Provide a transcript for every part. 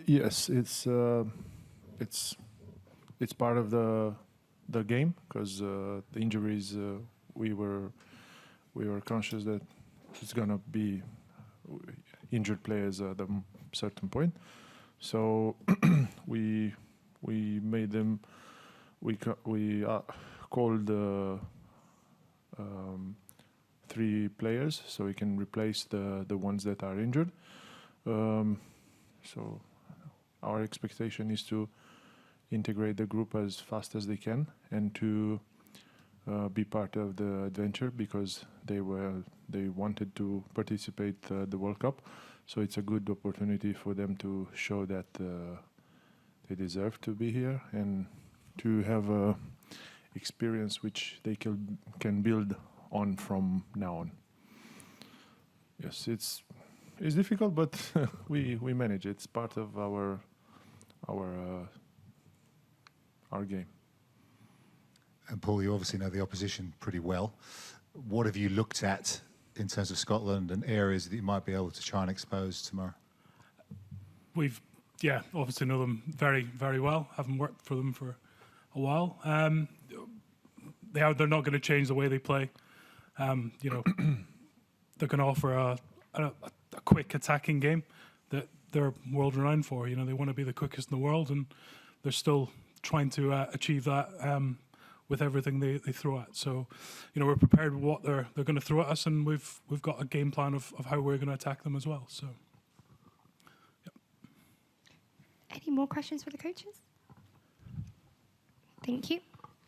Yes, it's part of the game because the injuries we were conscious that it's gonna be injured players at a certain point. So we made them. We called 3 players so we can replace the ones that are injured. So our expectation is to integrate the group as fast as they can and to be part of the adventure because they wanted to participate the World Cup. So it's a good opportunity for them to show that they deserve to be here and to have a experience which they can build on from now on. Yes, it's difficult, but we manage it. It's part of our game. And Paul, you obviously know the opposition pretty well. What have you looked at in terms of Scotland and areas that you might be able to try and expose tomorrow? We've, obviously know them very, very well. Haven't worked for them for a while. They're not going to change the way they play. They're going to offer a quick attacking game that they're world renowned for. They want to be the quickest in the world, and they're still trying to achieve that with everything they throw at. So, we're prepared with what they're going to throw at us, and we've got a game plan of how we're going to attack them as well. So, Any more questions for the coaches? Thank you.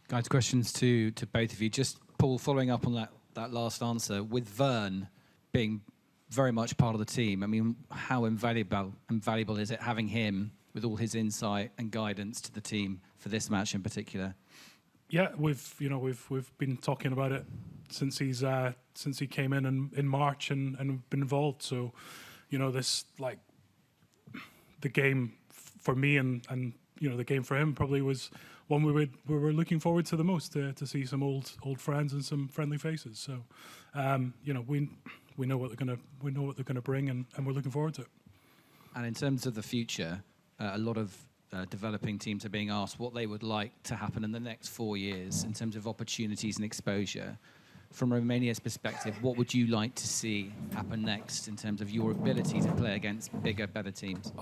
Guys, questions to both of you. Just Paul, following up on that last answer, with Vern being very much part of the team, I mean, how invaluable is it having him with all his insight and guidance to the team for this match in particular? Yeah, we've been talking about it since he came in March and been involved. So, this the game for me and the game for him probably was one we were looking forward to the most, to see some old friends and some friendly faces. So, we know what they're gonna bring, and we're looking forward to it. And in terms of the future, a lot of developing teams are being asked what they would like to happen in the next 4 years in terms of opportunities and exposure. From Romania's perspective, what would you like to see happen next in terms of your ability to play against bigger, better teams?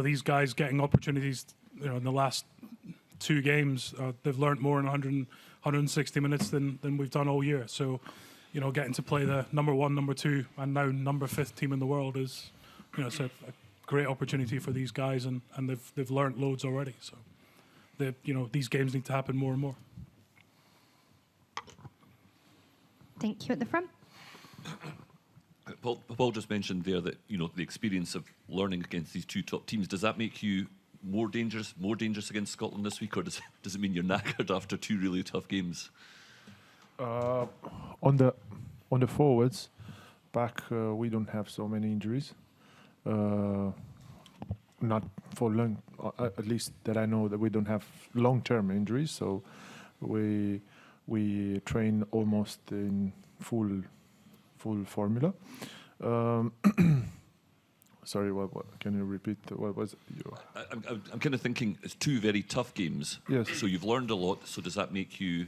These guys getting opportunities, in the last 2 games, they've learned more in 160 minutes than we've done all year. So, getting to play the number 1, number 2, and now number 5th team in the world is, it's a great opportunity for these guys, and they've learned loads already. So, these games need to happen more and more. Thank you at the front. Paul just mentioned there that the experience of learning against these 2 top teams. Does that make you more dangerous against Scotland this week, or does it mean you're knackered after 2 really tough games? On the forwards, back we don't have so many injuries. Not for long, at least that I know, that we don't have long-term injuries. So we train almost in full formula. Sorry, what? Can you repeat? What was it? I'm kind of thinking it's 2 very tough games. Yes. So you've learned a lot. So does that make you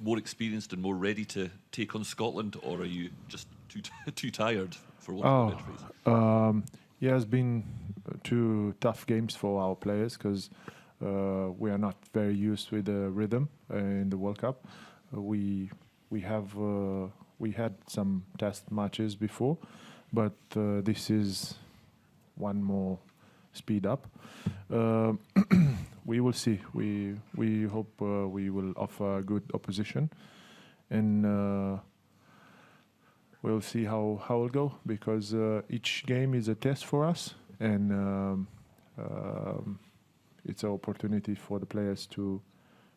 more experienced and more ready to take on Scotland, or are you just too tired for want of a better phrase? Yeah, it's been 2 tough games for our players because we are not very used with the rhythm in the World Cup. We had some test matches before, but this is one more speed up. We will see. We hope we will offer a good opposition, and we'll see how it'll go, because each game is a test for us, and it's an opportunity for the players to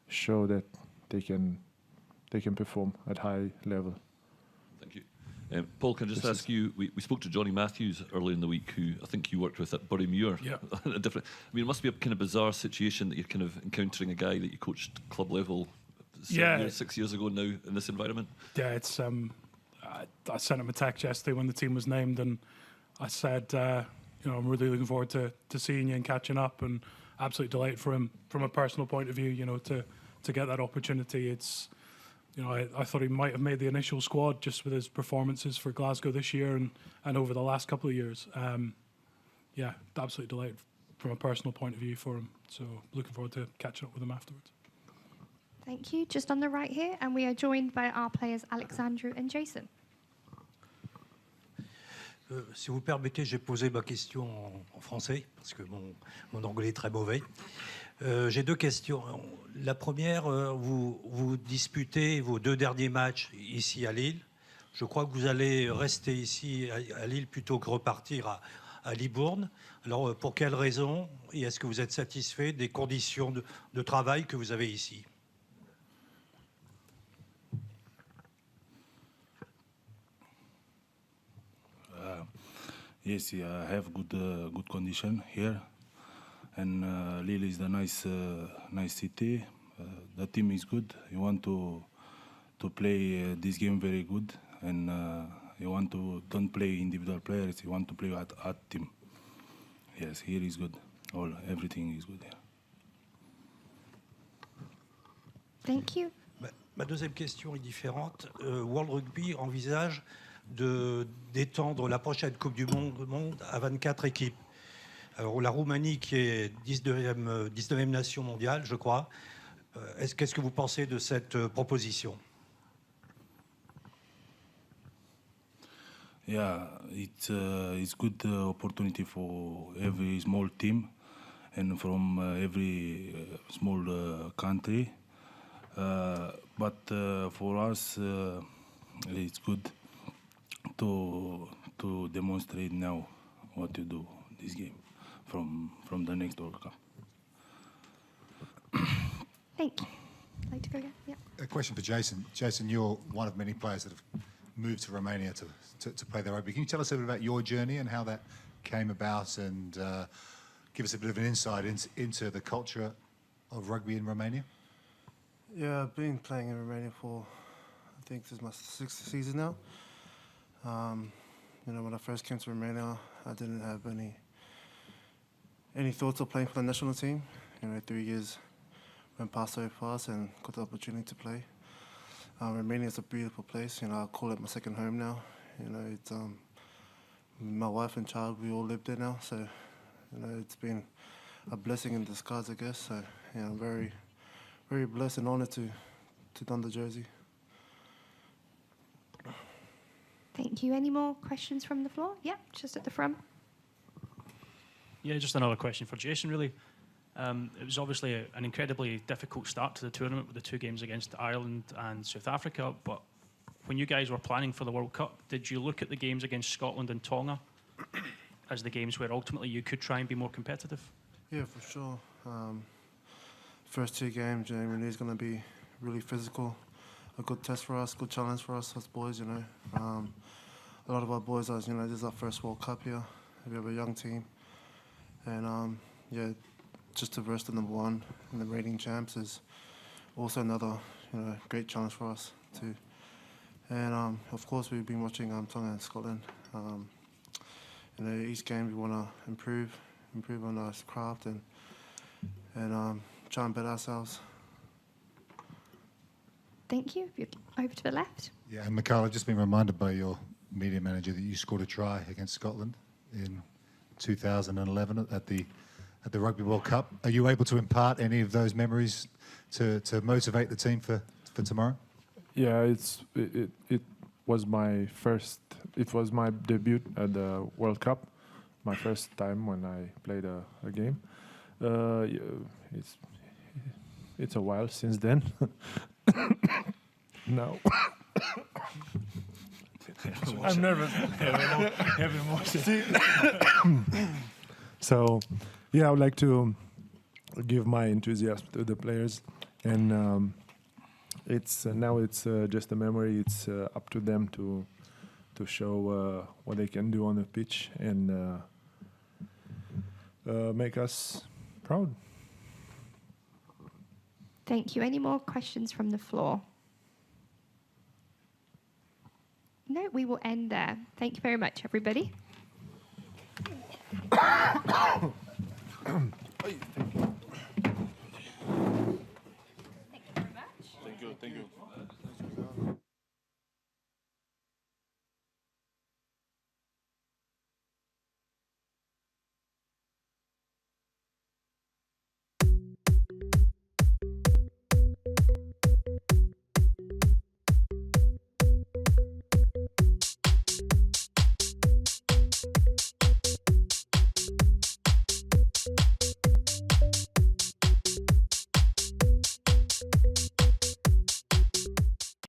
show that they can perform at high level. Thank you. Paul, can I just ask you, we spoke to Johnny Matthews earlier in the week, who I think you worked with at Burymuir. Yeah. It must be a kind of bizarre situation that you're kind of encountering a guy that you coached club level 6 years ago now in this environment. Yeah, it's. I sent him a text yesterday when the team was named, and I said, I'm really looking forward to seeing you and catching up, and absolute delight for him from a personal point of view. To get that opportunity, it's. I thought he might have made the initial squad just with his performances for Glasgow this year and over the last couple of years. Absolute delight from a personal point of view for him. So looking forward to catching up with him afterwards. Thank you. Just on the right here, and we are joined by our players Alexandru and Jason. Si vous permettez, j'ai posé ma question en français, parce que mon anglais est très mauvais. J'ai deux questions. La première, vous disputez vos 2 derniers matchs ici à Lille. Je crois que vous allez rester ici à Lille plutôt que repartir à Libourne. Alors, pour quelles raisons? Et est-ce que vous êtes satisfait des conditions de travail que vous avez ici? Yes, I have good condition here, and Lille is a nice city. The team is good. You want to play this game very good, and you want to don't play individual players. You want to play at team. Yes, here is good. Everything is good here. Thank you. Ma deuxième question est différente. World Rugby envisage d'étendre la prochaine Coupe du Monde à 24 équipes. Alors, la Roumanie, qui est 19e nation mondiale, je crois, qu'est-ce que vous pensez de cette proposition? Yeah, it's good opportunity for every small team and from every small country. But for us, it's good to demonstrate now what to do this game from the next World Cup. Thank you. Like to go again? Yeah. A question for Jason. Jason, you're one of many players that have moved to Romania to play their rugby. Can you tell us a bit about your journey and how that came about, and give us a bit of an insight into the culture of rugby in Romania? Yeah, I've been playing in Romania for, I think this is my 6th season now. When I first came to Romania, I didn't have any thoughts of playing for the national team. 3 years went past so fast and got the opportunity to play. Romania is a beautiful place. I call it my second home now. It's my wife and child, we all live there now. So, it's been a blessing in disguise, I guess. So, I'm very, very blessed and honoured to don the jersey. Thank you. Any more questions from the floor? Yeah, just at the front. Yeah, just another question for Jason, really. It was obviously an incredibly difficult start to the tournament with the 2 games against Ireland and South Africa, but when you guys were planning for the World Cup, did you look at the games against Scotland and Tonga as the games where ultimately you could try and be more competitive? Yeah, for sure. First 2 games, really is going to be really physical. A good test for us, good challenge for us boys, A lot of our boys are, this is our first World Cup here. We have a young team. And, just to verse the number 1 in the rating champs is also another, great challenge for us too. And, of course, we've been watching Tonga and Scotland. Each game we want to improve on our craft and try and better ourselves. Thank you. Over to the left. Yeah, and Mikhail, I've just been reminded by your media manager that you scored a try against Scotland in 2011 at the Rugby World Cup. Are you able to impart any of those memories to motivate the team for tomorrow? Yeah, it was my debut at the World Cup, my first time when I played a game. It's a while since then. No. I'm nervous. Have emotion. So, yeah, I would like to give my enthusiasm to the players, and it's just a memory. It's up to them to show what they can do on the pitch and make us proud. Thank you. Any more questions from the floor? No, we will end there. Thank you very much, everybody.